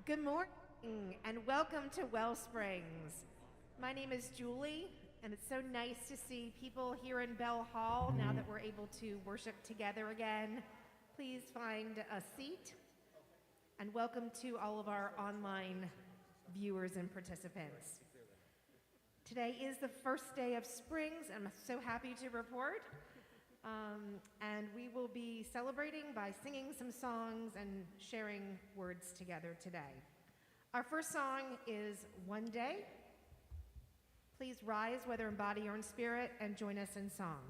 Good morning and welcome to WellSprings. My name is Julie, and it's so nice to see people here in Bell Hall now that we're able to worship together again. Please find a seat, and welcome to all of our online viewers and participants. Today is the first day of Springs. I'm so happy to report. And we will be celebrating by singing some songs and sharing words together today. Our first song is One Day. Please rise, whether in body or in spirit, and join us in song.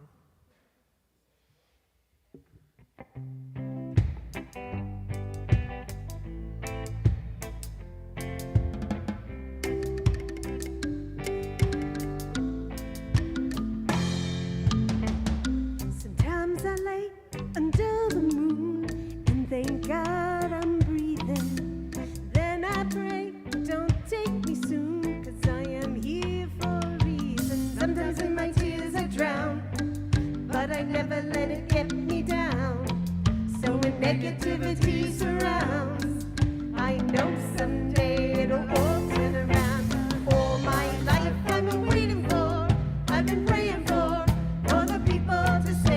Under the moon and thank God I'm breathing. Then I pray, don't take me soon, 'cause I am here for a reason. Sometimes in my tears I drown, but I never let it get me down. So when negativity surrounds, I know someday it'll all turn around. All my life I've been waiting for, I've been praying for the people to say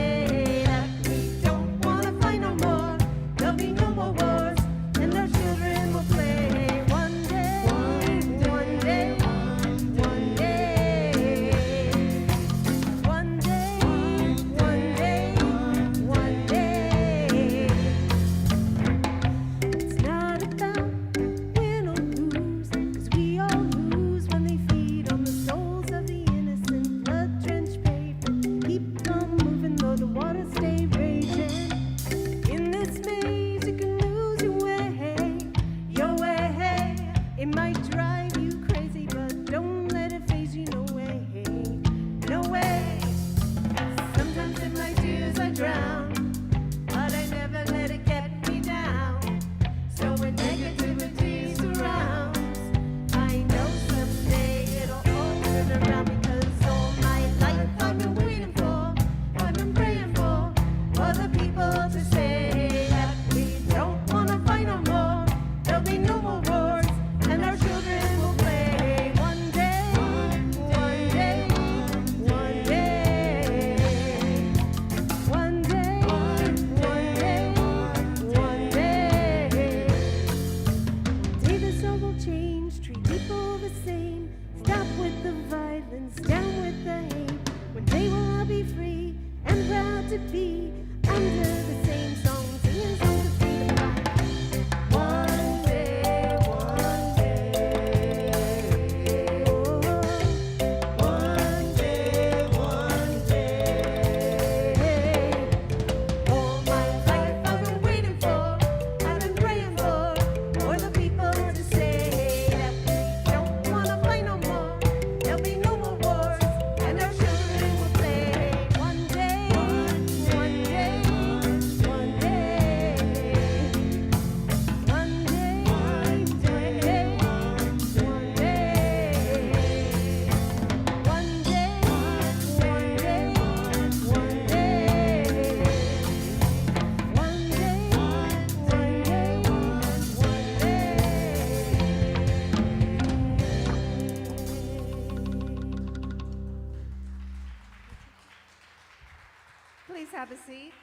have a seat.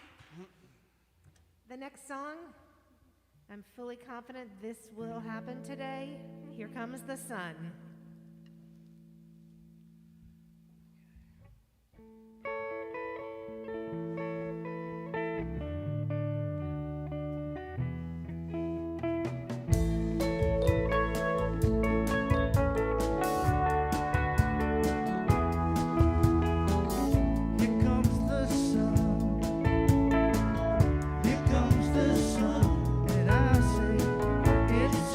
The next song, I'm fully confident this will happen today. Here Comes the Sun.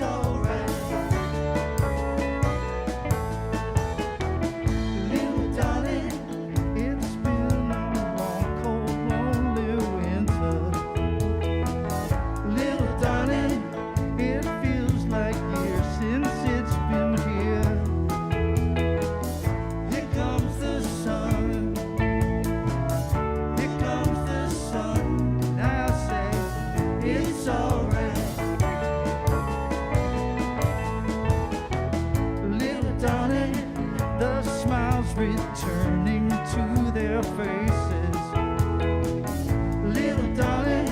Alright. returning to their faces. Little darling,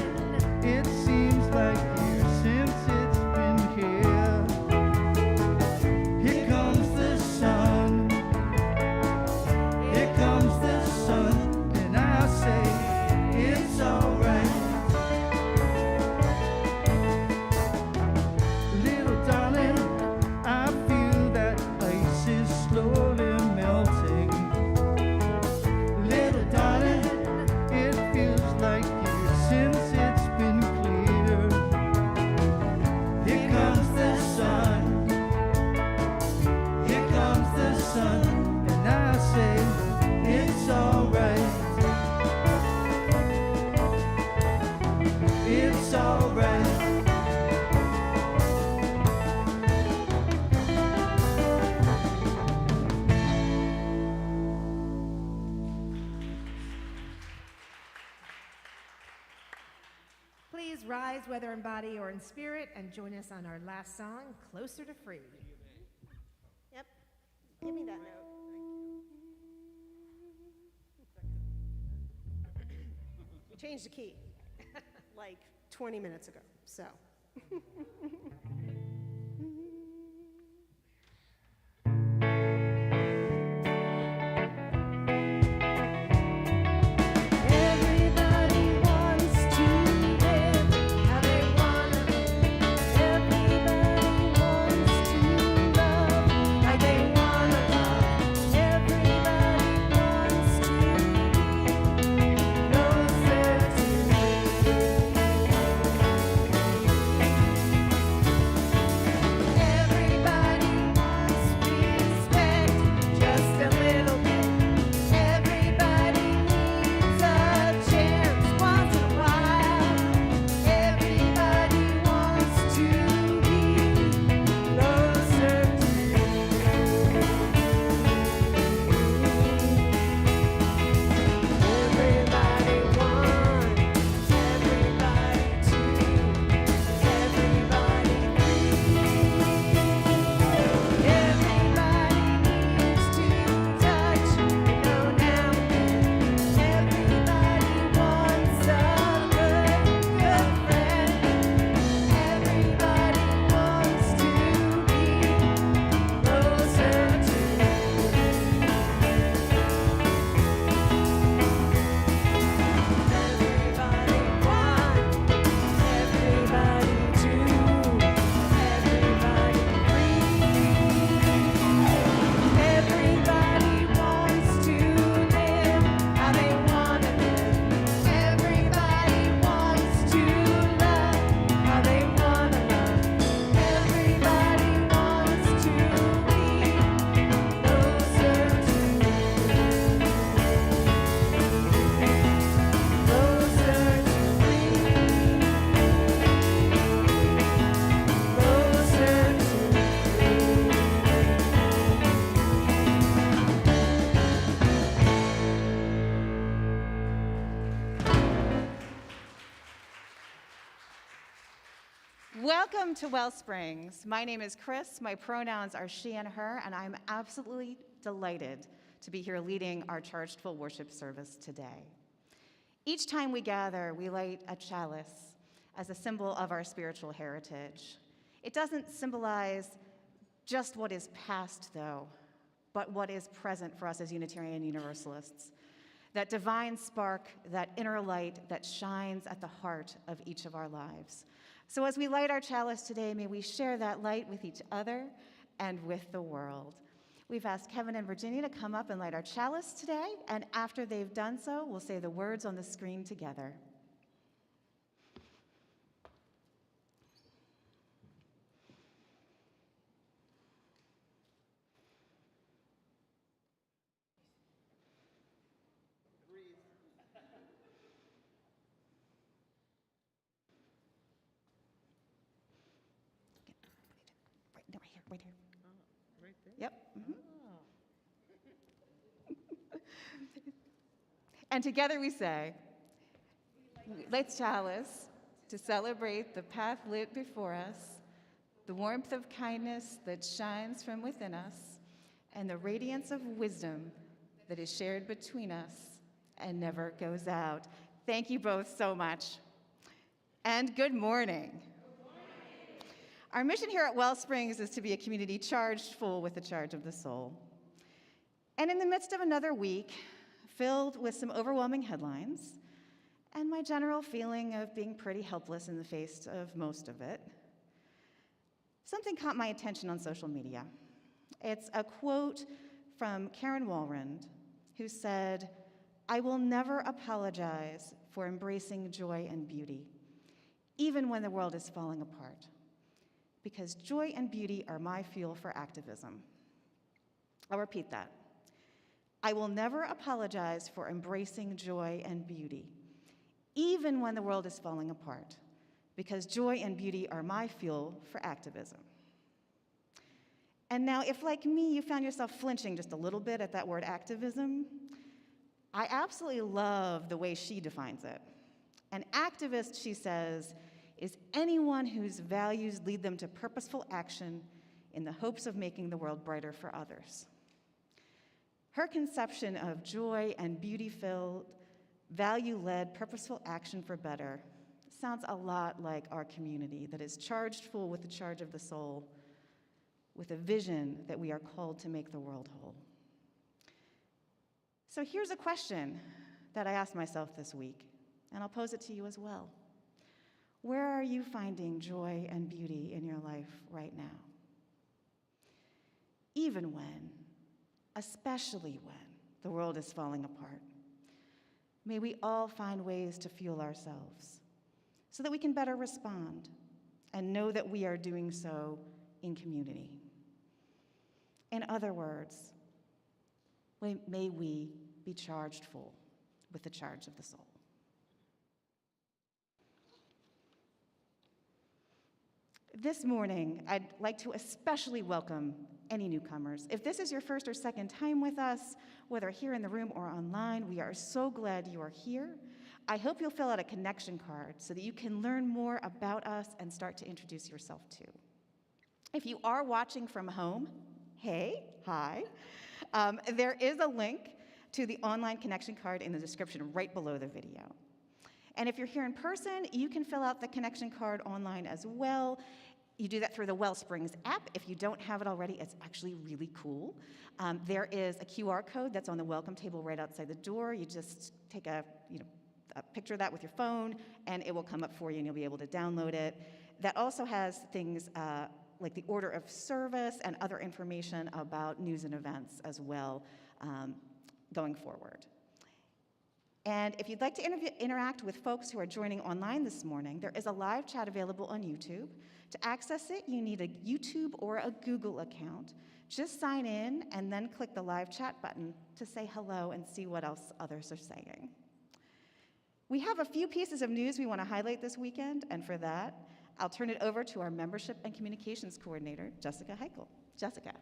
it seems like years since it's been here. Here comes the sun, here comes the sun, and I say it's alright. Little darling, I feel that ice is slowly melting. Little darling, it feels like years since it's been clear. Here comes the sun, here comes the sun, and I say it's alright. It's alright. Please rise, whether in body or in spirit, and join us on our last song, Closer to Free. Yep. Give me that note. You changed the key like 20 minutes ago, so. Everybody wants to live how they wanna live. Everybody wants to love like they wanna love. Everybody wants to be closer to Everybody wants respect, just a little bit. Everybody needs a chance once in a while. Everybody wants to be closer to Everybody wants everybody to everybody Everybody needs to touch, now and then. Everybody wants a good friend. Everybody wants to be closer to Everybody wants everybody to everybody Everybody wants to live how they want to live. Everybody wants to love how they want to love. Everybody wants to be closer to Welcome to WellSprings. My name is Chris. My pronouns are she and her, and I'm absolutely delighted to be here leading our charged full worship service today. Each time we gather, we light a chalice as a symbol of our spiritual heritage. It doesn't symbolize just what is past, though, but what is present for us as Unitarian Universalists. That divine spark, that inner light that shines at the heart of each of our lives. So as we light our chalice today, may we share that light with each other and with the world. We've asked Kevin and Virginia to come up and light our chalice today, and after they've done so, we'll say the words on the screen together. Right here. Right there? Yep. And together we say, let's chalice to celebrate the path lit before us, the warmth of kindness that shines from within us, and the radiance of wisdom that is shared between us and never goes out. Thank you both so much. And good morning. Our mission here at WellSprings is to be a community charged full with the charge of the soul. And in the midst of another week filled with some overwhelming headlines and my general feeling of being pretty helpless in the face of most of it, something caught my attention on social media. It's a quote from Karen Walrond, who said, "I will never apologize for embracing joy and beauty, even when the world is falling apart, because joy and beauty are my fuel for activism." I'll repeat that. I will never apologize for embracing joy and beauty, even when the world is falling apart, because joy and beauty are my fuel for activism. And now, if like me, you found yourself flinching just a little bit at that word activism, I absolutely love the way she defines it. An activist, she says, is anyone whose values lead them to purposeful action in the hopes of making the world brighter for others. Her conception of joy and beauty-filled, value-led, purposeful action for better sounds a lot like our community that is charged full with the charge of the soul, with a vision that we are called to make the world whole. So here's a question that I asked myself this week, and I'll pose it to you as well. Where are you finding joy and beauty in your life right now? Even when, especially when, the world is falling apart. May we all find ways to fuel ourselves so that we can better respond and know that we are doing so in community. In other words, may we be charged full with the charge of the soul. This morning, I'd like to especially welcome any newcomers. If this is your first or second time with us, whether here in the room or online, we are so glad you are here. I hope you'll fill out a connection card so that you can learn more about us and start to introduce yourself too. If you are watching from home, hi. There is a link to the online connection card in the description right below the video. And if you're here in person, you can fill out the connection card online as well. You do that through the WellSprings app. If you don't have it already, it's actually really cool. There is a QR code that's on the welcome table right outside the door. You just take a picture of that with your phone, and it will come up for you, and you'll be able to download it. That also has things like the order of service and other information about news and events as well going forward. And if you'd like to interact with folks who are joining online this morning, there is a live chat available on YouTube. To access it, you need a YouTube or a Google account. Just sign in and then click the live chat button to say hello and see what else others are saying. We have a few pieces of news we want to highlight this weekend, and for that, I'll turn it over to our Membership and Communications Coordinator, Jessica Heichel. Jessica.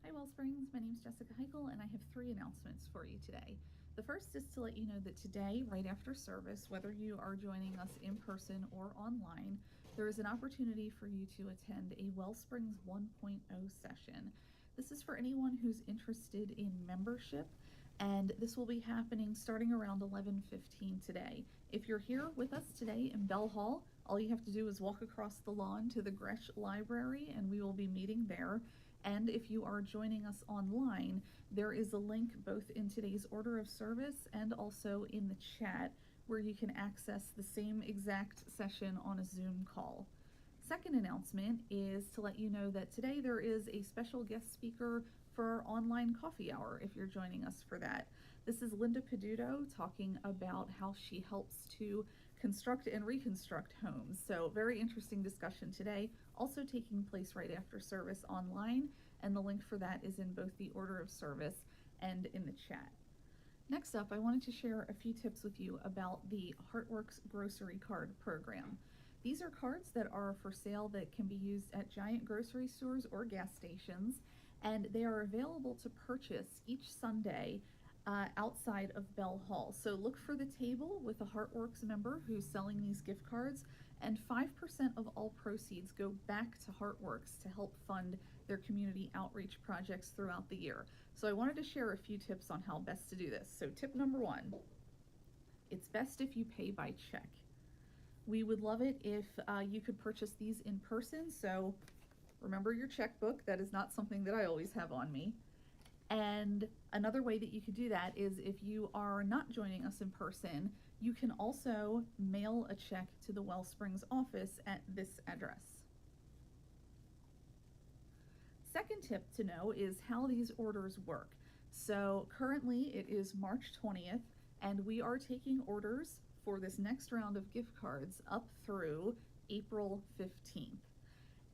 Hi WellSprings, my name is Jessica Heichel, and I have 3 announcements for you today. The first is to let you know that today, right after service, whether you are joining us in person or online, there is an opportunity for you to attend a WellSprings 1.0 session. This is for anyone who's interested in membership, and this will be happening starting around 11:15 today. If you're here with us today in Bell Hall, all you have to do is walk across the lawn to the Gresh Library, and we will be meeting there. And if you are joining us online, there is a link both in today's order of service and also in the chat where you can access the same exact session on a Zoom call. Second announcement is to let you know that today there is a special guest speaker for our online coffee hour if you're joining us for that. This is Linda Peduto talking about how she helps to construct and reconstruct homes. So very interesting discussion today, also taking place right after service online, and the link for that is in both the order of service and in the chat. Next up, I wanted to share a few tips with you about the Heartworks grocery card program. These are cards that are for sale that can be used at giant grocery stores or gas stations, and they are available to purchase each Sunday outside of Bell Hall. So look for the table with a Heartworks member who's selling these gift cards, and 5% of all proceeds go back to Heartworks to help fund their community outreach projects throughout the year. So I wanted to share a few tips on how best to do this. So tip number 1, it's best if you pay by check. We would love it if you could purchase these in person, so remember your checkbook. That is not something that I always have on me. And another way that you could do that is if you are not joining us in person, you can also mail a check to the WellSprings office at this address. Second tip to know is how these orders work. So currently it is March 20th, and we are taking orders for this next round of gift cards up through April 15th.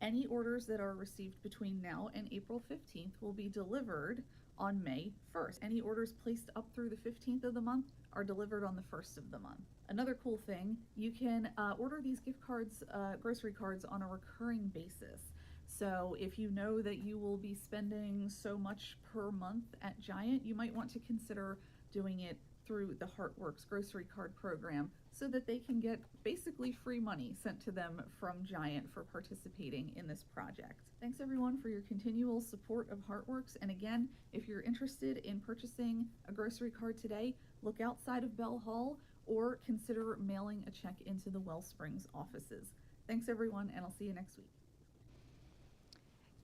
Any orders that are received between now and April 15th will be delivered on May 1st. Any orders placed up through the 15th of the month are delivered on the 1st of the month. Another cool thing, you can order these gift cards, grocery cards, on a recurring basis. So if you know that you will be spending so much per month at Giant, you might want to consider doing it through the Heartworks grocery card program so that they can get basically free money sent to them from Giant for participating in this project. Thanks everyone for your continual support of Heartworks, and again, if you're interested in purchasing a grocery card today, look outside of Bell Hall or consider mailing a check into the WellSprings offices. Thanks everyone, and I'll see you next week.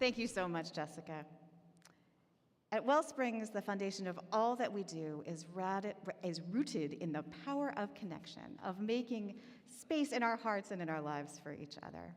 Thank you so much, Jessica. At WellSprings, the foundation of all that we do is rooted in the power of connection, of making space in our hearts and in our lives for each other.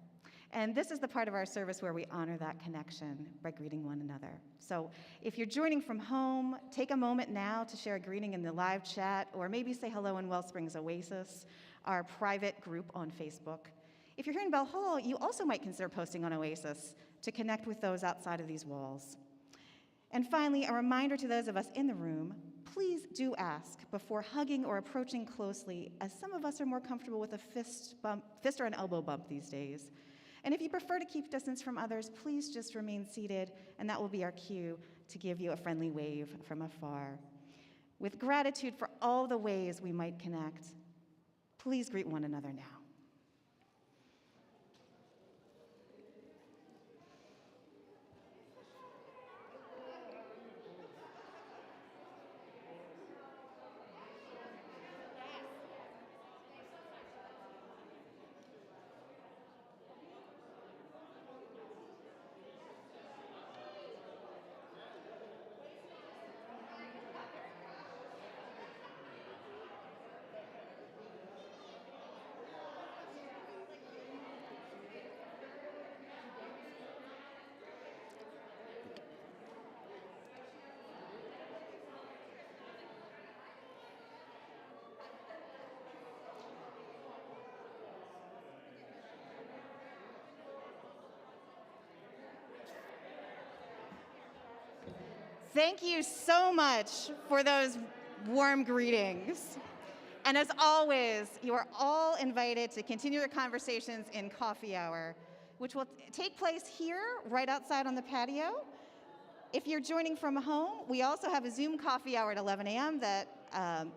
And this is the part of our service where we honor that connection by greeting one another. So if you're joining from home, take a moment now to share a greeting in the live chat, or maybe say hello in WellSprings Oasis, our private group on Facebook. If you're here in Bell Hall, you also might consider posting on Oasis to connect with those outside of these walls. And finally, a reminder to those of us in the room, please do ask before hugging or approaching closely, as some of us are more comfortable with a fist or an elbow bump these days. And if you prefer to keep distance from others, please just remain seated, and that will be our cue to give you a friendly wave from afar. With gratitude for all the ways we might connect, please greet one another now. Thank you so much for those warm greetings. And as always, you are all invited to continue your conversations in coffee hour, which will take place here, right outside on the patio. If you're joining from home, we also have a Zoom coffee hour at 11 a.m. that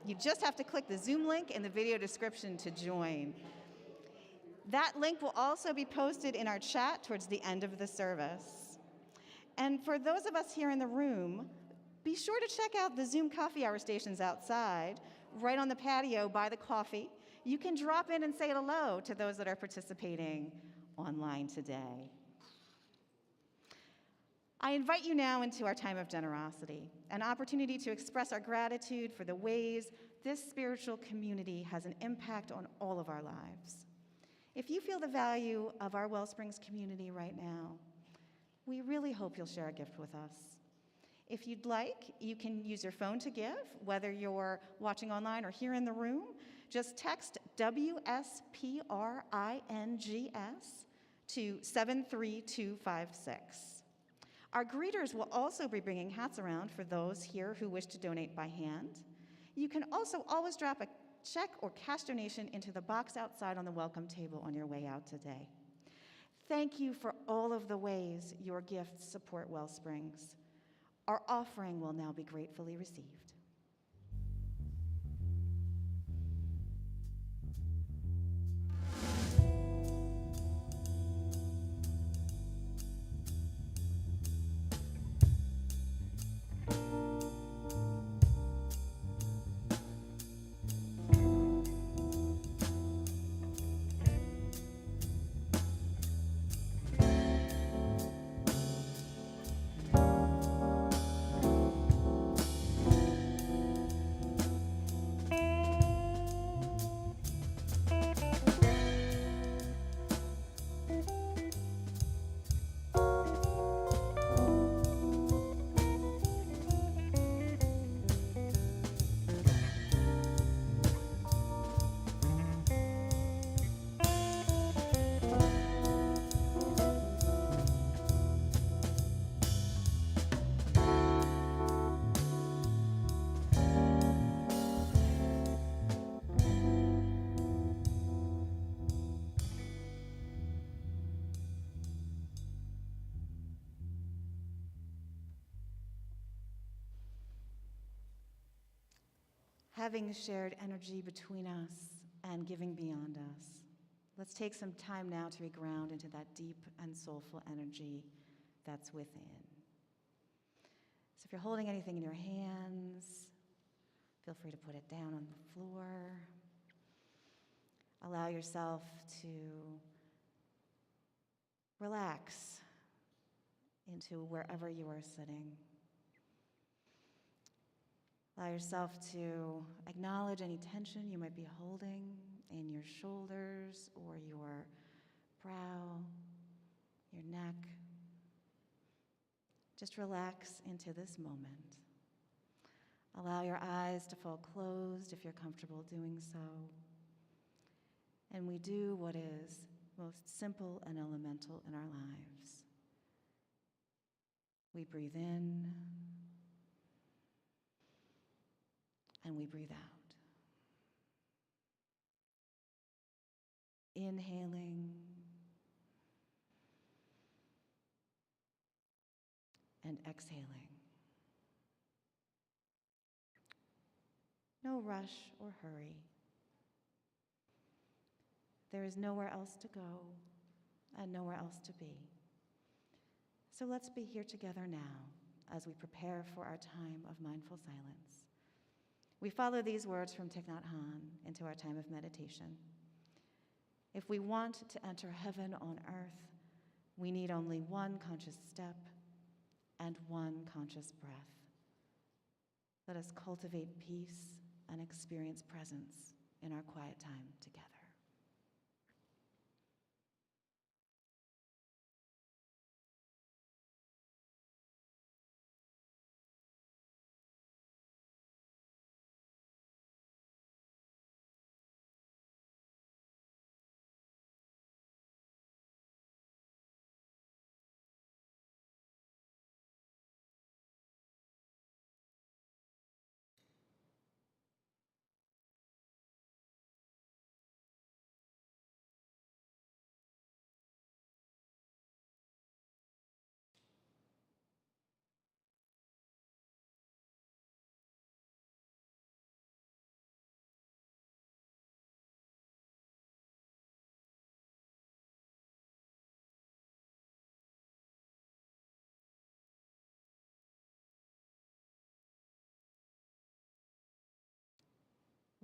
you just have to click the Zoom link in the video description to join. That link will also be posted in our chat towards the end of the service. And for those of us here in the room, be sure to check out the Zoom coffee hour stations outside, right on the patio by the coffee. You can drop in and say hello to those that are participating online today. I invite you now into our time of generosity, an opportunity to express our gratitude for the ways this spiritual community has an impact on all of our lives. If you feel the value of our WellSprings community right now, we really hope you'll share a gift with us. If you'd like, you can use your phone to give, whether you're watching online or here in the room. Just text WSPRINGS to 73256. Our greeters will also be bringing hats around for those here who wish to donate by hand. You can also always drop a check or cash donation into the box outside on the welcome table on your way out today. Thank you for all of the ways your gifts support WellSprings. Our offering will now be gratefully received. having shared energy between us and giving beyond us, let's take some time now to reground into that deep and soulful energy that's within. So if you're holding anything in your hands, feel free to put it down on the floor. Allow yourself to relax into wherever you are sitting. Allow yourself to acknowledge any tension you might be holding in your shoulders or your brow, your neck. Just relax into this moment. Allow your eyes to fall closed if you're comfortable doing so. And we do what is most simple and elemental in our lives. We breathe in and we breathe out. Inhaling and exhaling. No rush or hurry. There is nowhere else to go and nowhere else to be. So let's be here together now as we prepare for our time of mindful silence. We follow these words from Thich Nhat Hanh into our time of meditation. If we want to enter heaven on earth, we need only one conscious step and one conscious breath. Let us cultivate peace and experience presence in our quiet time together.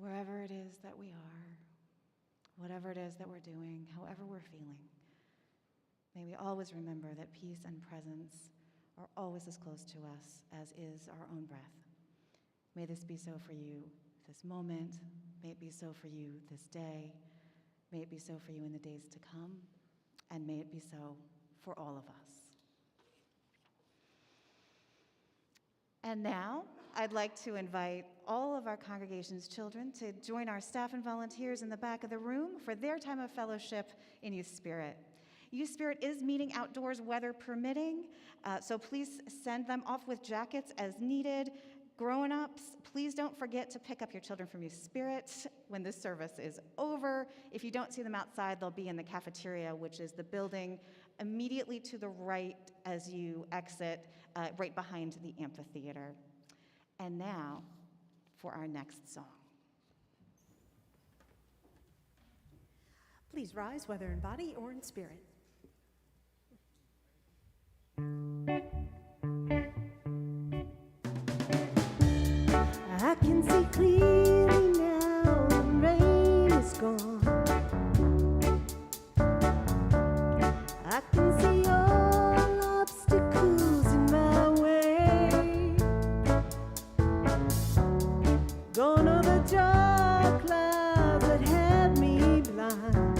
Wherever it is that we are, whatever it is that we're doing, however we're feeling, may we always remember that peace and presence are always as close to us as is our own breath. May this be so for you this moment. May it be so for you this day. May it be so for you in the days to come. And may it be so for all of us. And now, I'd like to invite all of our congregation's children to join our staff and volunteers in the back of the room for their time of fellowship in Youth Spirit. Youth Spirit is meeting outdoors, weather permitting, so please send them off with jackets as needed. Grown-ups, please don't forget to pick up your children from Youth Spirit when this service is over. If you don't see them outside, they'll be in the cafeteria, which is the building immediately to the right as you exit, right behind the amphitheater. And now for our next song. Please rise, whether in body or in spirit. I can see clearly now the rain is gone. I can see all obstacles in my way. Gone are the dark clouds that had me blind.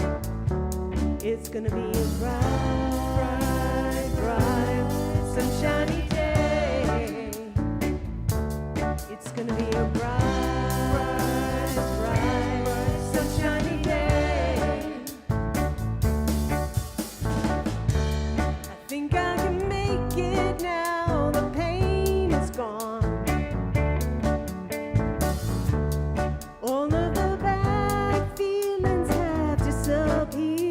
It's gonna be a bright, bright, sunshiny day. It's gonna be a bright, bright, sunshiny day. I think I can make it now, the pain is gone. All of the bad feelings have disappeared.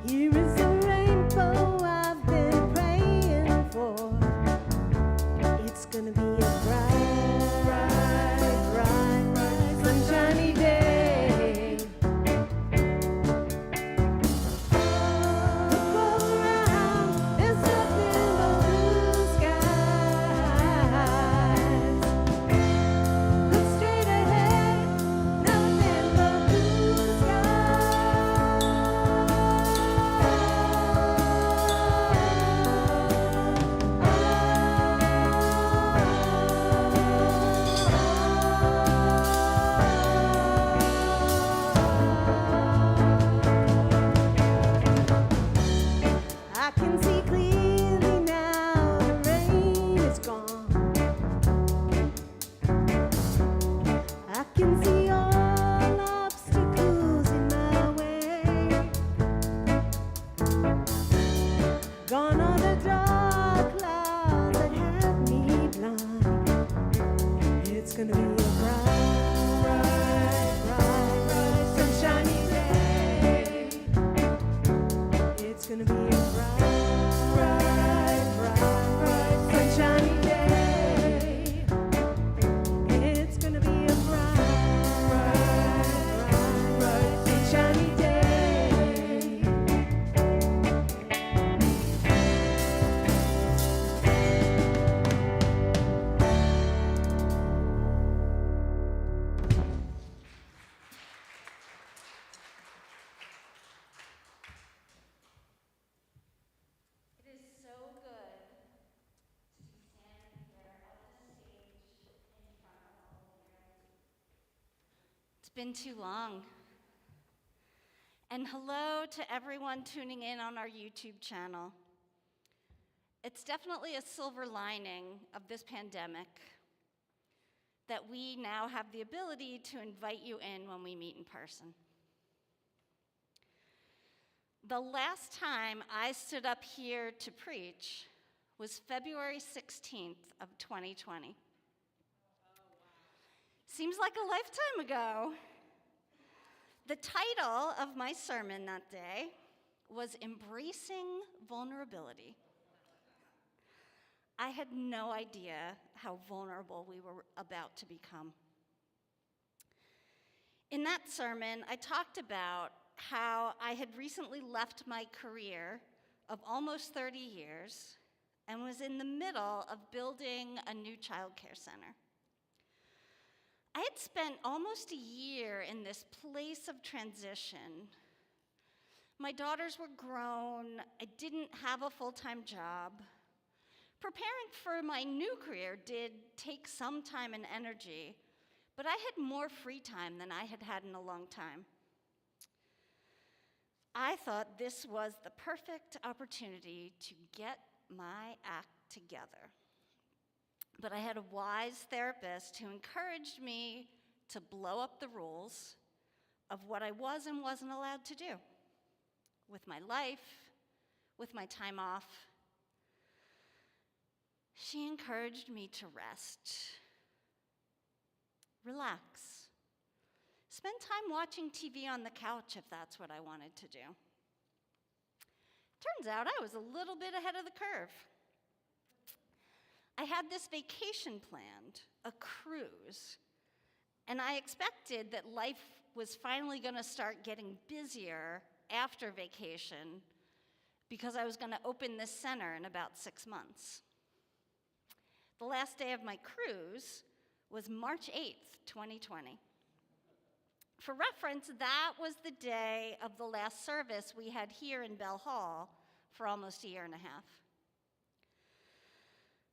Here is the rainbow I've been praying for. It's gonna gonna be a bright, bright, sunshiny day. It's gonna be a bright, sunshiny day. It's gonna be a bright, sunshiny day. It is so good to be standing here on the stage in front of all of you. It's been too long. And hello to everyone tuning in on our YouTube channel. It's definitely a silver lining of this pandemic that we now have the ability to invite you in when we meet in person. The last time I stood up here to preach was February 16th of 2020. Seems like a lifetime ago. The title of my sermon that day was Embracing Vulnerability. I had no idea how vulnerable we were about to become. In that sermon, I talked about how I had recently left my career of almost 30 years and was in the middle of building a new child care center. I had spent almost a year in this place of transition. My daughters were grown. I didn't have a full-time job. Preparing for my new career did take some time and energy, but I had more free time than I had had in a long time. I thought this was the perfect opportunity to get my act together. But I had a wise therapist who encouraged me to blow up the rules of what I was and wasn't allowed to do with my life, with my time off. She encouraged me to rest, relax, spend time watching TV on the couch if that's what I wanted to do. Turns out I was a little bit ahead of the curve. I had this vacation planned, a cruise, and I expected that life was finally going to start getting busier after vacation because I was going to open this center in about 6 months. The last day of my cruise was March 8th, 2020. For reference, that was the day of the last service we had here in Bell Hall for almost a year and a half.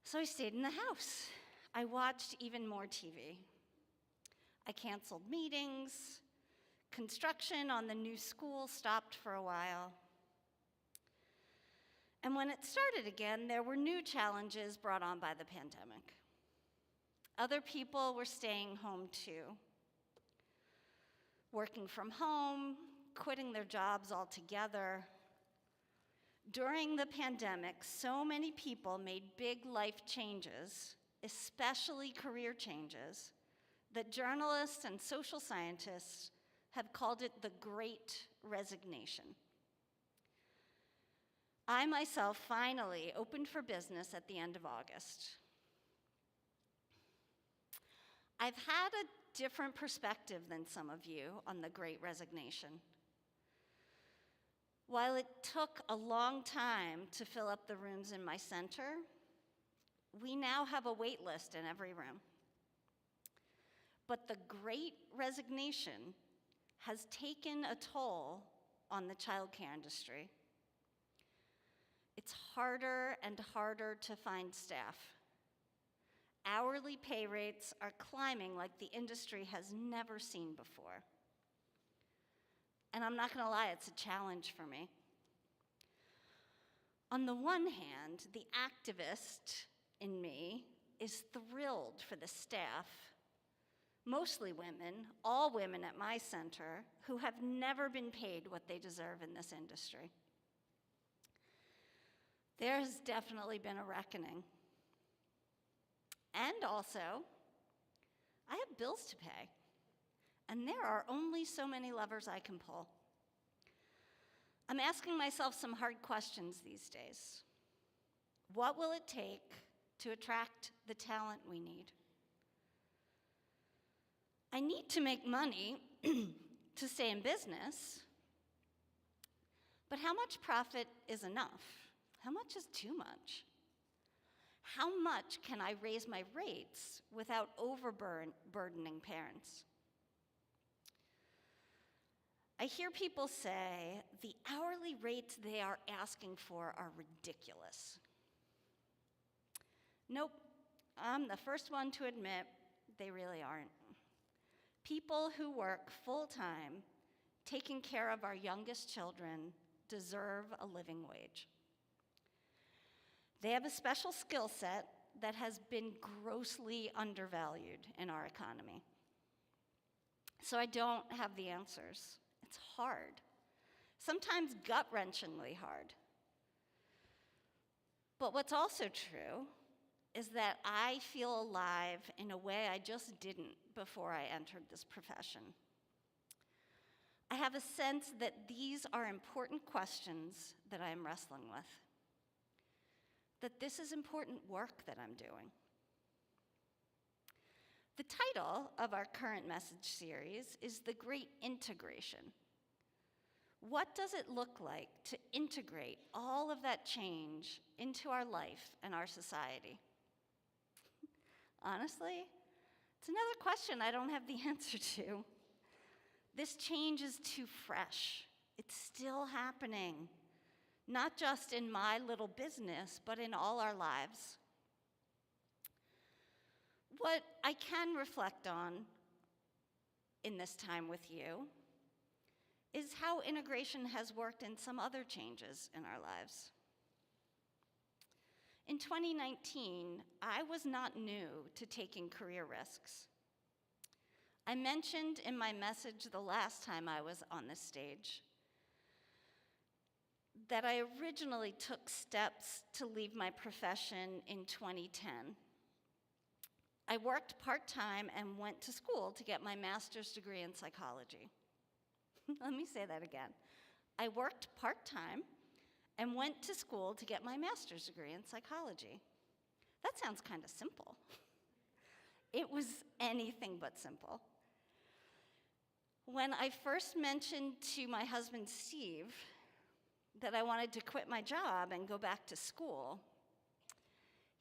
So I stayed in the house. I watched even more TV. I canceled meetings. Construction on the new school stopped for a while. And when it started again, there were new challenges brought on by the pandemic. Other people were staying home too, working from home, quitting their jobs altogether. During the pandemic, so many people made big life changes, especially career changes, that journalists and social scientists have called it the Great Resignation. I myself finally opened for business at the end of August. I've had a different perspective than some of you on the Great Resignation. While it took a long time to fill up the rooms in my center, we now have a wait list in every room. But the Great Resignation has taken a toll on the childcare industry. It's harder and harder to find staff. Hourly pay rates are climbing like the industry has never seen before. And I'm not gonna lie, it's a challenge for me. On the one hand, the activist in me is thrilled for the staff, mostly women, all women at my center, who have never been paid what they deserve in this industry. There has definitely been a reckoning. And also, I have bills to pay, and there are only so many levers I can pull. I'm asking myself some hard questions these days. What will it take to attract the talent we need? I need to make money to stay in business, but how much profit is enough? How much is too much? How much can I raise my rates without overburdening parents? I hear people say the hourly rates they are asking for are ridiculous. Nope, I'm the first one to admit they really aren't. People who work full-time, taking care of our youngest children, deserve a living wage. They have a special skill set that has been grossly undervalued in our economy. So I don't have the answers. It's hard, sometimes gut-wrenchingly hard. But what's also true is that I feel alive in a way I just didn't before I entered this profession. I have a sense that these are important questions that I am wrestling with, that this is important work that I'm doing. The title of our current message series is The Great Integration. What does it look like to integrate all of that change into our life and our society? Honestly, it's another question I don't have the answer to. This change is too fresh. It's still happening, not just in my little business, but in all our lives. What I can reflect on in this time with you is how integration has worked in some other changes in our lives. In 2019, I was not new to taking career risks. I mentioned in my message the last time I was on this stage that I originally took steps to leave my profession in 2010. I worked part-time and went to school to get my master's degree in psychology. Let me say that again. I worked part-time and went to school to get my master's degree in psychology. That sounds kind of simple. It was anything but simple. When I first mentioned to my husband, Steve, that I wanted to quit my job and go back to school,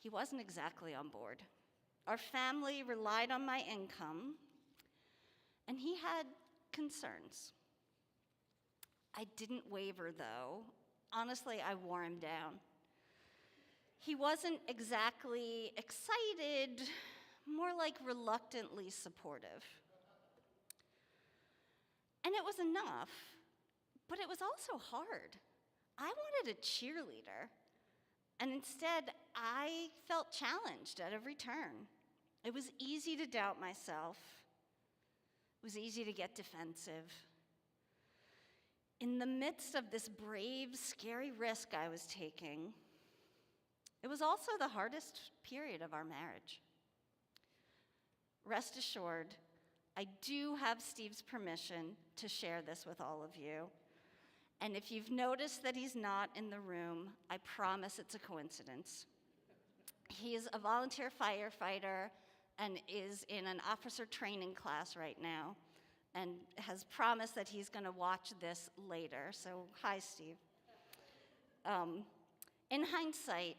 he wasn't exactly on board. Our family relied on my income, and he had concerns. I didn't waver, though. Honestly, I wore him down. He wasn't exactly excited, more like reluctantly supportive. And it was enough, but it was also hard. I wanted a cheerleader, and instead, I felt challenged at every turn. It was easy to doubt myself. It was easy to get defensive. In the midst of this brave, scary risk I was taking, it was also the hardest period of our marriage. Rest assured, I do have Steve's permission to share this with all of you. And if you've noticed that he's not in the room, I promise it's a coincidence. He is a volunteer firefighter and is in an officer training class right now, and has promised that he's going to watch this later. So, hi, Steve. In hindsight,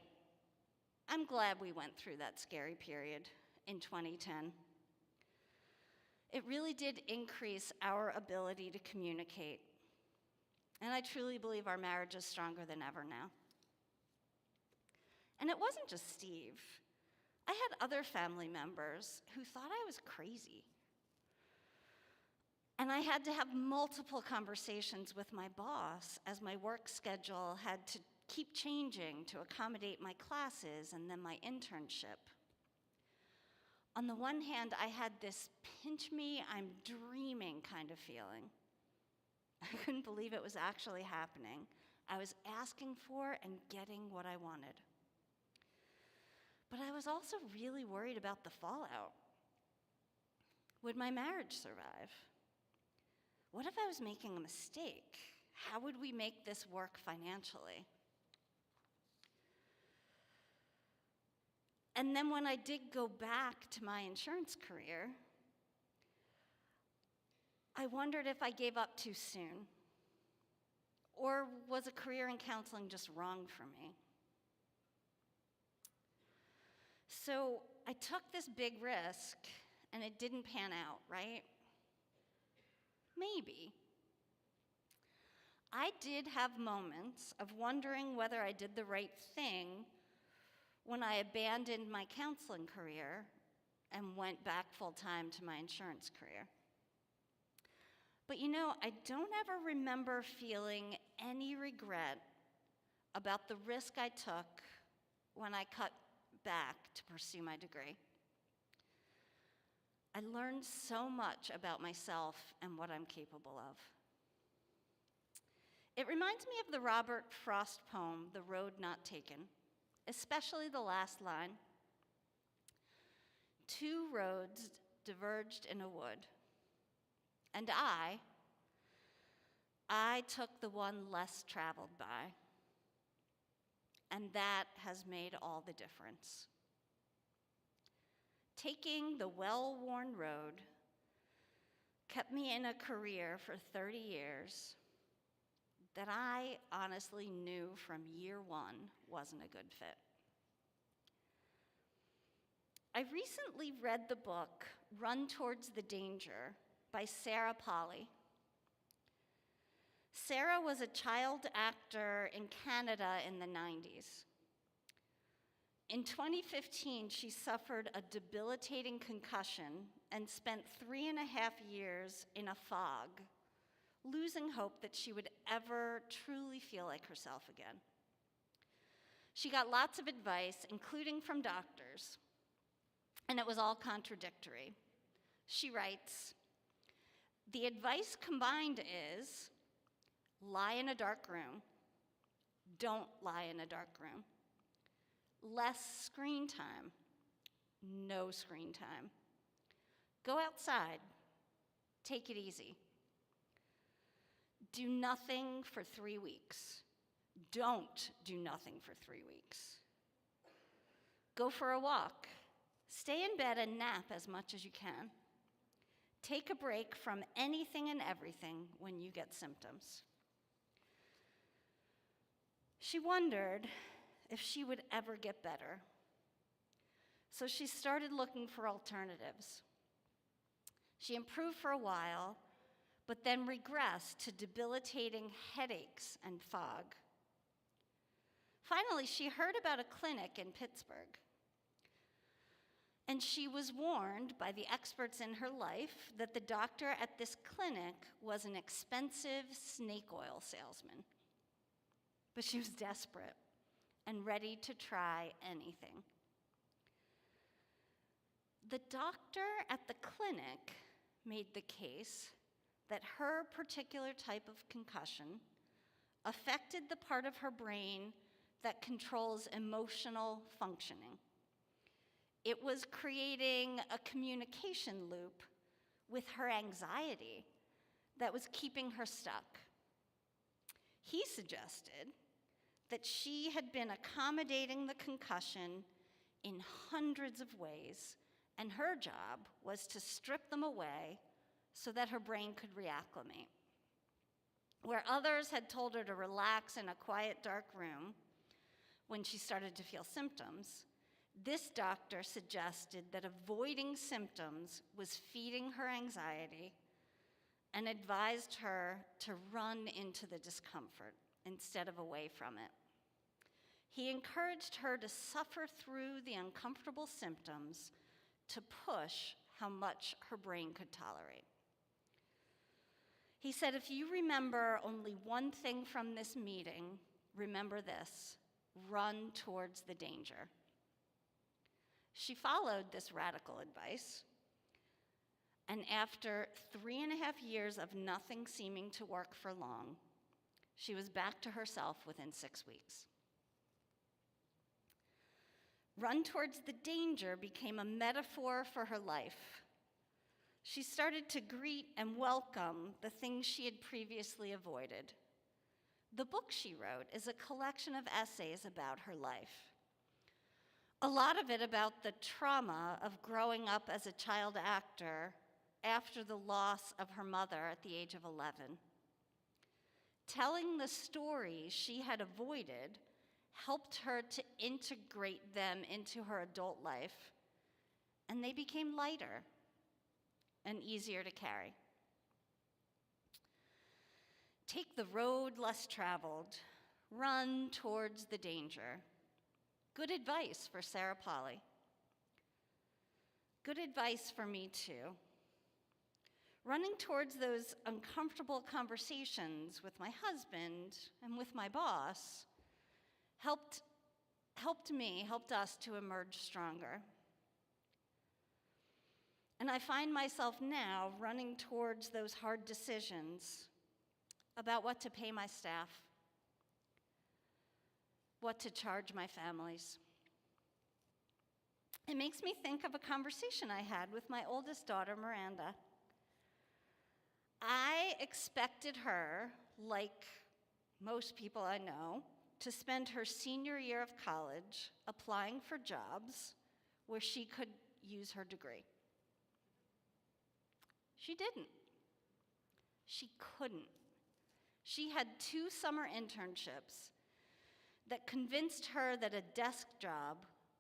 I'm glad we went through that scary period in 2010. It really did increase our ability to communicate. And I truly believe our marriage is stronger than ever now. And it wasn't just Steve. I had other family members who thought I was crazy. And I had to have multiple conversations with my boss as my work schedule had to keep changing to accommodate my classes and then my internship. On the one hand, I had this pinch me, I'm dreaming kind of feeling. I couldn't believe it was actually happening. I was asking for and getting what I wanted. But I was also really worried about the fallout. Would my marriage survive? What if I was making a mistake? How would we make this work financially? And then when I did go back to my insurance career, I wondered if I gave up too soon. Or was a career in counseling just wrong for me? So I took this big risk, and it didn't pan out, right? Maybe. I did have moments of wondering whether I did the right thing when I abandoned my counseling career and went back full-time to my insurance career. But you know, I don't ever remember feeling any regret about the risk I took when I cut back to pursue my degree. I learned so much about myself and what I'm capable of. It reminds me of the Robert Frost poem, The Road Not Taken, especially the last line. Two roads diverged in a wood, and I took the one less traveled by, and that has made all the difference. Taking the well-worn road kept me in a career for 30 years that I honestly knew from year one wasn't a good fit. I recently read the book Run Towards the Danger by Sarah Polley. Sarah was a child actor in Canada in the 90s. In 2015, she suffered a debilitating concussion and spent 3.5 years in a fog, losing hope that she would ever truly feel like herself again. She got lots of advice, including from doctors, and it was all contradictory. She writes, "The advice combined is, lie in a dark room, don't lie in a dark room. Less screen time, no screen time. Go outside, take it easy. Do nothing for 3 weeks. Don't do nothing for 3 weeks. Go for a walk. Stay in bed and nap as much as you can. Take a break from anything and everything when you get symptoms." She wondered if she would ever get better. So she started looking for alternatives. She improved for a while, but then regressed to debilitating headaches and fog. Finally, she heard about a clinic in Pittsburgh. And she was warned by the experts in her life that the doctor at this clinic was an expensive snake oil salesman. But she was desperate and ready to try anything. The doctor at the clinic made the case that her particular type of concussion affected the part of her brain that controls emotional functioning. It was creating a communication loop with her anxiety that was keeping her stuck. He suggested that she had been accommodating the concussion in hundreds of ways, and her job was to strip them away so that her brain could reacclimate. Where others had told her to relax in a quiet, dark room when she started to feel symptoms, this doctor suggested that avoiding symptoms was feeding her anxiety and advised her to run into the discomfort instead of away from it. He encouraged her to suffer through the uncomfortable symptoms to push how much her brain could tolerate. He said, "If you remember only one thing from this meeting, remember this: run towards the danger." She followed this radical advice, and after 3.5 years of nothing seeming to work for long, she was back to herself within 6 weeks. Run towards the danger became a metaphor for her life. She started to greet and welcome the things she had previously avoided. The book she wrote is a collection of essays about her life. A lot of it about the trauma of growing up as a child actor after the loss of her mother at the age of 11. Telling the stories she had avoided helped her to integrate them into her adult life, and they became lighter and easier to carry. Take the road less traveled, run towards the danger. Good advice for Sarah Polly. Good advice for me too. Running towards those uncomfortable conversations with my husband and with my boss helped us to emerge stronger. And I find myself now running towards those hard decisions about what to pay my staff, what to charge my families. It makes me think of a conversation I had with my oldest daughter, Miranda. I expected her, like most people I know, to spend her senior year of college applying for jobs where she could use her degree. She didn't. She couldn't. She had 2 summer internships that convinced her that a desk job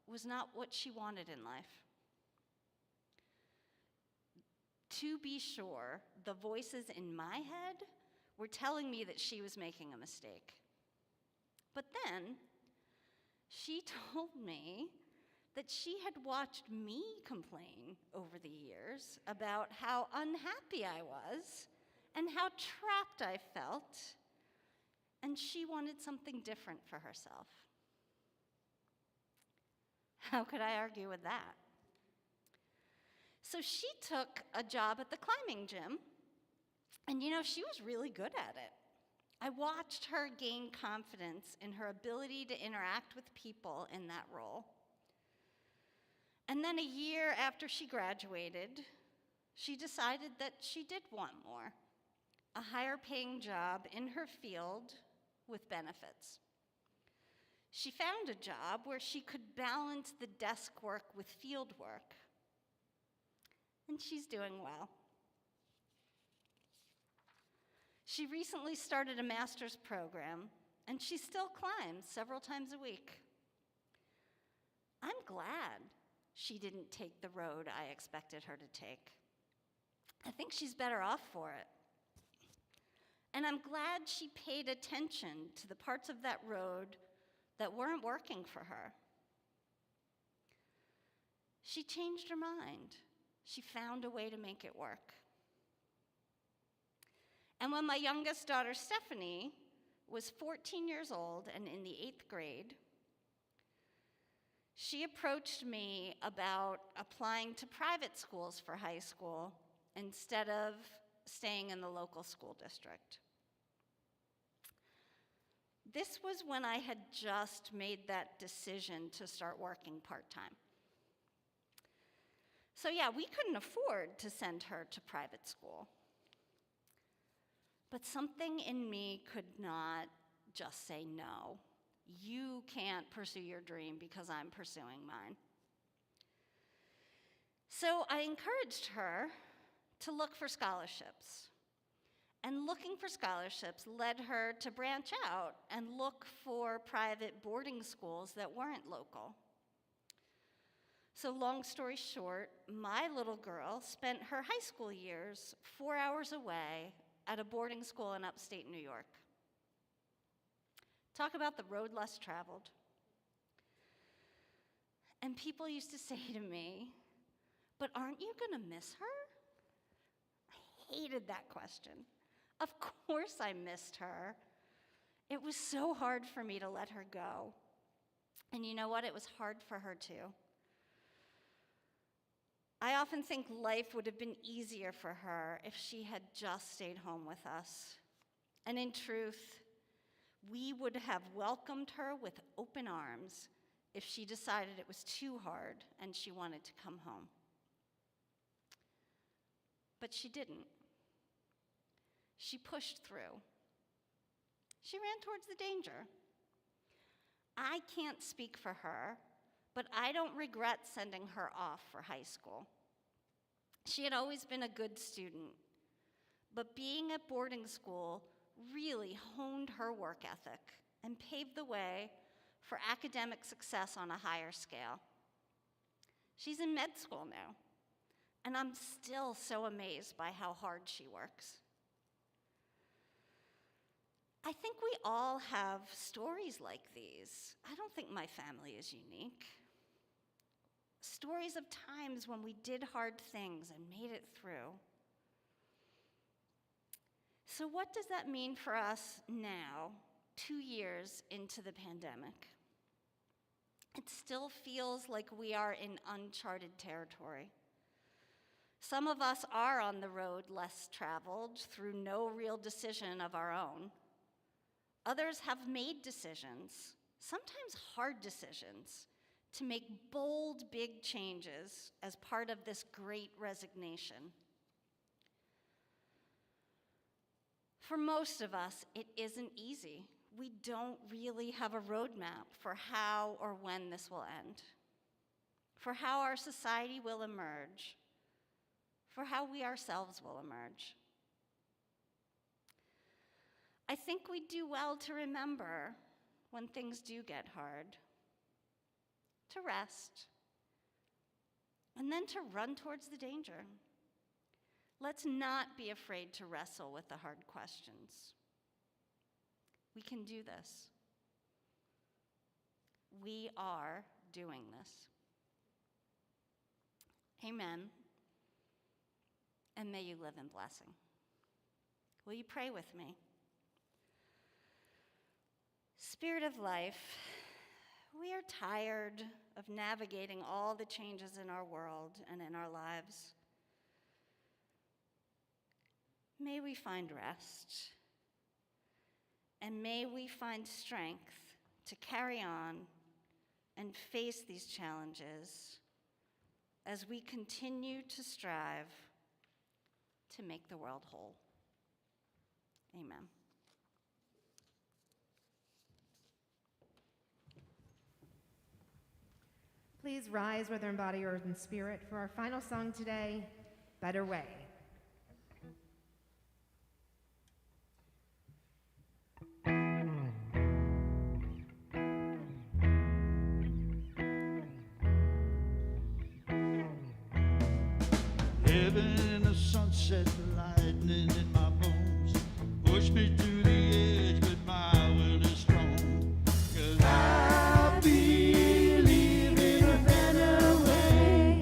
was not what she wanted in life. To be sure, the voices in my head were telling me that she was making a mistake. But then, she told me that she had watched me complain over the years about how unhappy I was and how trapped I felt, and she wanted something different for herself. How could I argue with that? So she took a job at the climbing gym, and she was really good at it. I watched her gain confidence in her ability to interact with people in that role. And then a year after she graduated, she decided that she did want more, a higher paying job in her field with benefits. She found a job where she could balance the desk work with field work, and she's doing well. She recently started a master's program, and she still climbs several times a week. I'm glad she didn't take the road I expected her to take. I think she's better off for it. And I'm glad she paid attention to the parts of that road that weren't working for her. She changed her mind. She found a way to make it work. And when my youngest daughter, Stephanie, was 14 years old and in the 8th grade, she approached me about applying to private schools for high school instead of staying in the local school district. This was when I had just made that decision to start working part-time. So yeah, we couldn't afford to send her to private school. But something in me could not just say no. You can't pursue your dream because I'm pursuing mine. So I encouraged her to look for scholarships. And looking for scholarships led her to branch out and look for private boarding schools that weren't local. So long story short, my little girl spent her high school years 4 hours away at a boarding school in upstate New York. Talk about the road less traveled. And people used to say to me, "But aren't you going to miss her?" I hated that question. Of course I missed her. It was so hard for me to let her go. And you know what? It was hard for her too. I often think life would have been easier for her if she had just stayed home with us. And in truth, we would have welcomed her with open arms if she decided it was too hard and she wanted to come home. but she didn't. She pushed through. She ran towards the danger. I can't speak for her, but I don't regret sending her off for high school. She had always been a good student, but being at boarding school really honed her work ethic and paved the way for academic success on a higher scale. She's in med school now, and I'm still so amazed by how hard she works. I think we all have stories like these. I don't think my family is unique. Stories of times when we did hard things and made it through. So what does that mean for us now, 2 years into the pandemic? It still feels like we are in uncharted territory. Some of us are on the road less traveled through no real decision of our own. Others have made decisions, sometimes hard decisions, to make bold, big changes as part of this great resignation. For most of us, it isn't easy. We don't really have a roadmap for how or when this will end, for how our society will emerge, for how we ourselves will emerge. I think we do well to remember when things do get hard, to rest, and then to run towards the danger. Let's not be afraid to wrestle with the hard questions. We can do this. We are doing this. Amen. And may you live in blessing. Will you pray with me? Spirit of life, we are tired of navigating all the changes in our world and in our lives. May we find rest, and may we find strength to carry on and face these challenges as we continue to strive to make the world whole. Amen. Please rise, whether in body or in spirit, for our final song today, Better Way. Heaven in the sunset, lightning in my bones. Push me to the edge, but my will is strong. 'Cause I believe in a better way.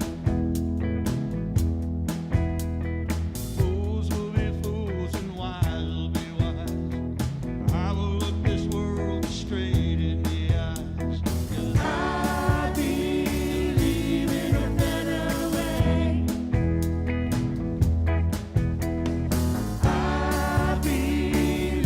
Fools will be fools and wise will be wise. I will look this world straight in the eyes. 'Cause I believe in a better way. I believe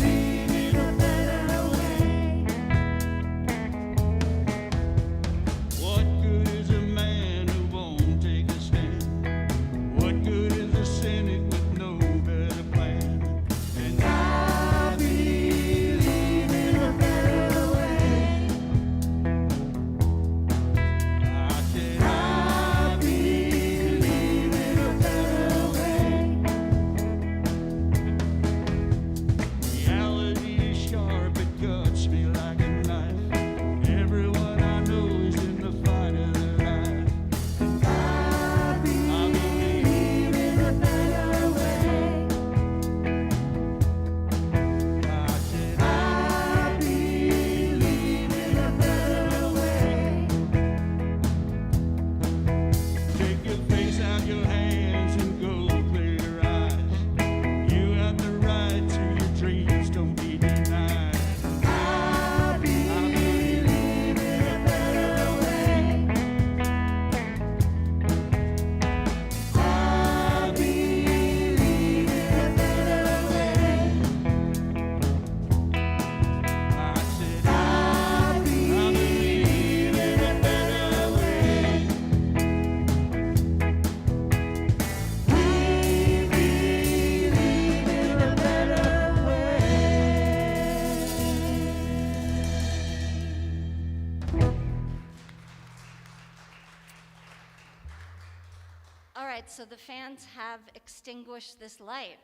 right, so the fans have extinguished this light,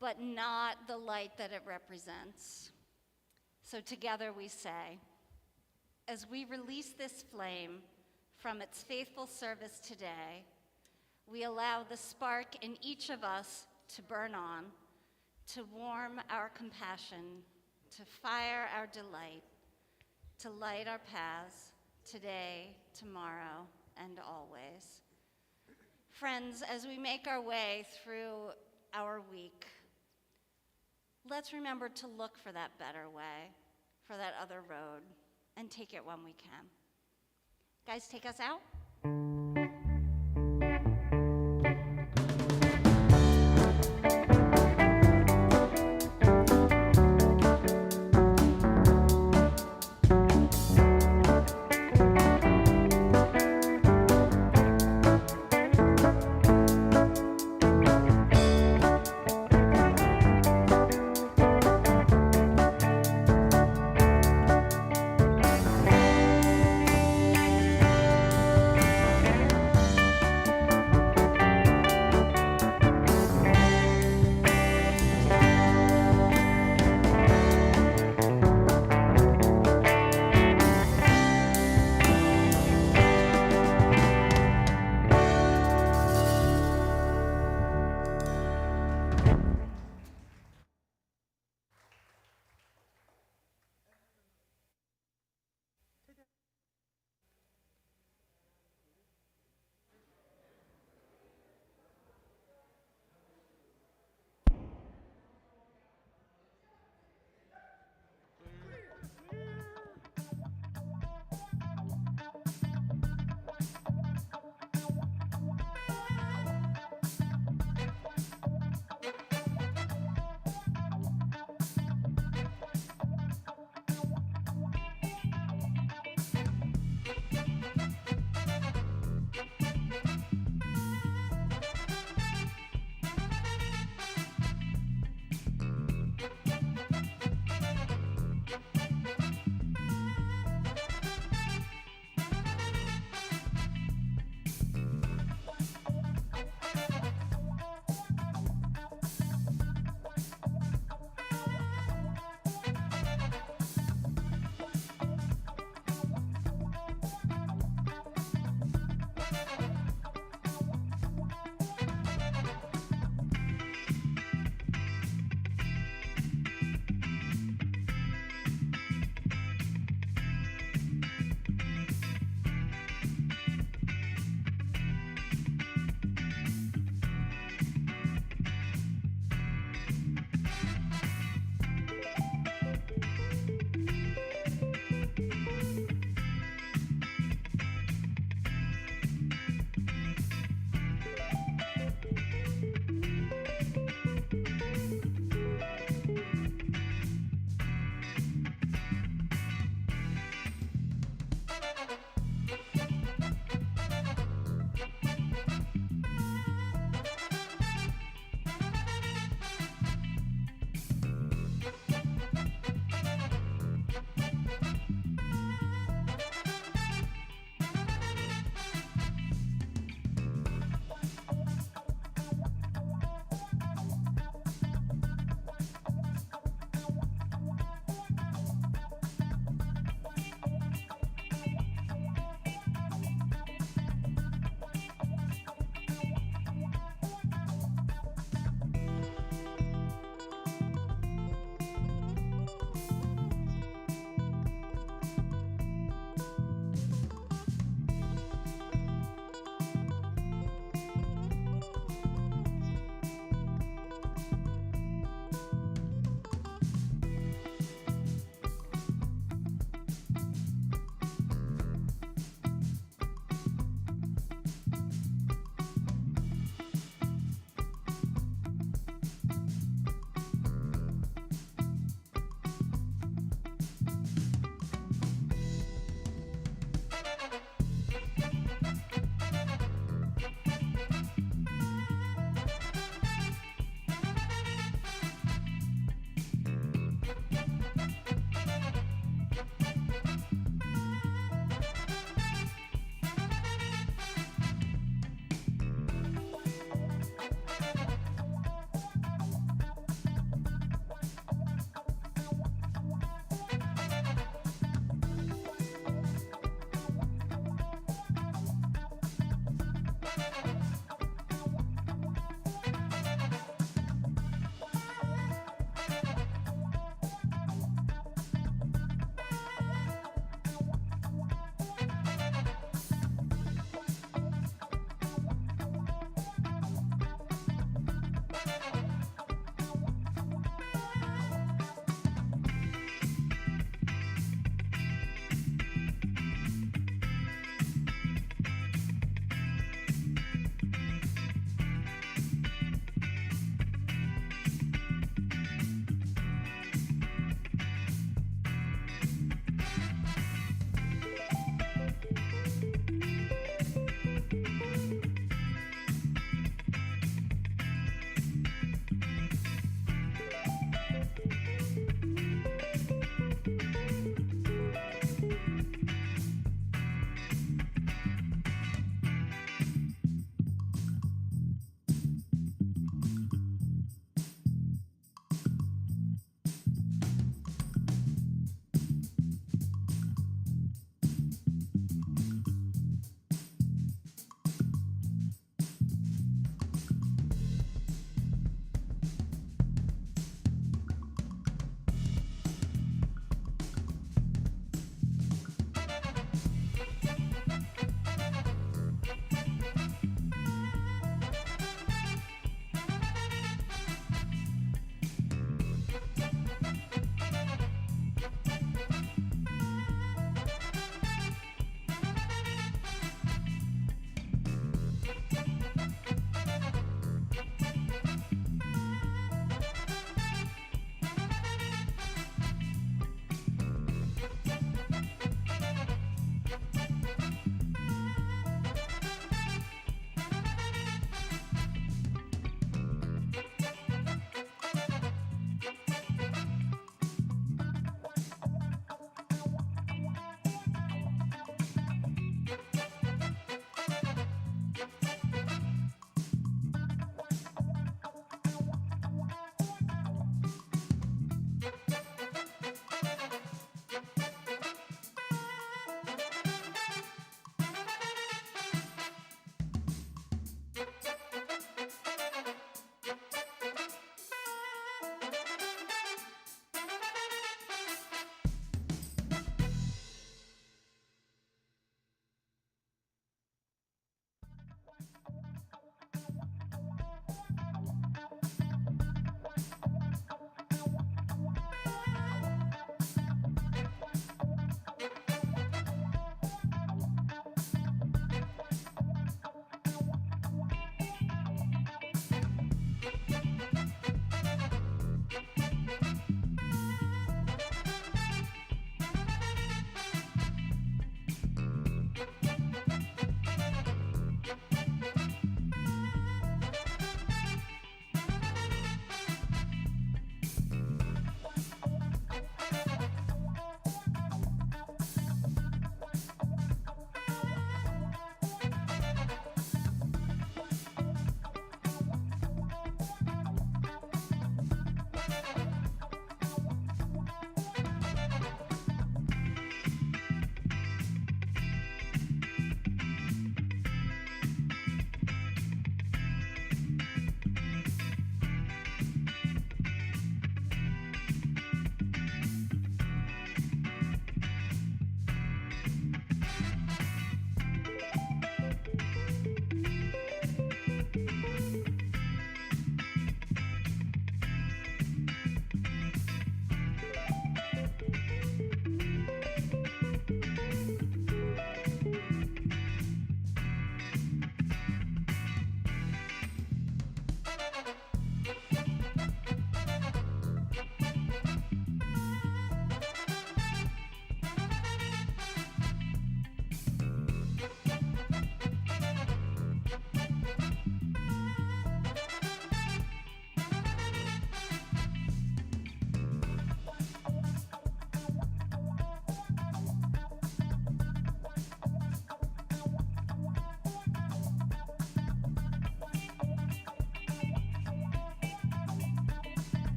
but not the light that it represents. So together we say, as we release this flame from its faithful service today, we allow the spark in each of us to burn on, to warm our compassion, to fire our delight, to light our paths today, tomorrow, and always. Friends, as we make our way through our week, let's remember to look for that better way, for that other road, and take it when we can. Guys, take us out.